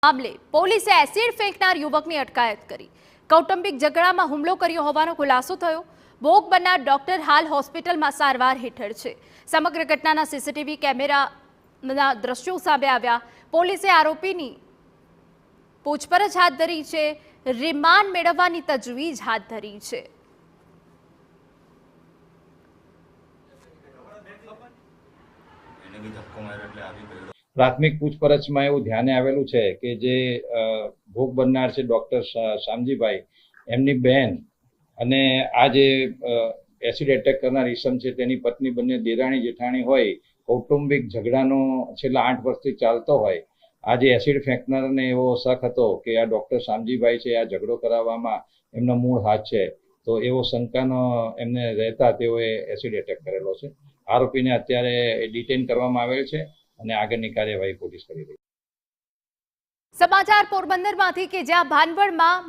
મામલે પોલીસે એસિડ ફેંકનાર યુવકની અટકાયત કરી। કૌટુંબિક ઝઘડામાં હુમલો કર્યો હોવાનો ખુલાસો થયો। ભોગ બનનાર ડોક્ટર હાલ હોસ્પિટલમાં સારવાર હેઠળ છે। સમગ્ર ઘટનાના સીસીટીવી કેમેરાના દ્રશ્યો સામે આવ્યા। પોલીસે આરોપીની પૂછપરછ હાથ ધરી છે। રિમાન્ડ મેળવવાની તજવીજ હાથ ધરી છે। પ્રાથમિક પૂછપરછમાં એવું ધ્યાને આવેલું છે કે જે ભોગ બનનાર છે ડોક્ટર શામજીભાઈ, એમની બહેન અને આ જે એસિડ એટેક કરનાર ઈસમ છે તેની પત્ની બંને દેરાણી જેઠાણી હોય। કૌટુંબિક ઝઘડાનો છેલ્લા 8 વર્ષથી ચાલતો હોય। આજે એસિડ ફેંકનારને એવો શક હતો કે આ ડોક્ટર શામજીભાઈ છે, આ ઝઘડો કરાવવામાં એમનો મૂળ હાથ છે, તો એવો શંકાનો એમને રહેતા તેઓએ એસિડ એટેક કરેલો છે। આરોપીને અત્યારે ડિટેન કરવામાં આવેલ છે અને આગળની કાર્યવાહી પોલીસ કરી રહી છે। સમાચાર પોરબંદરમાંથી કે જ્યાં ભાનવડમાં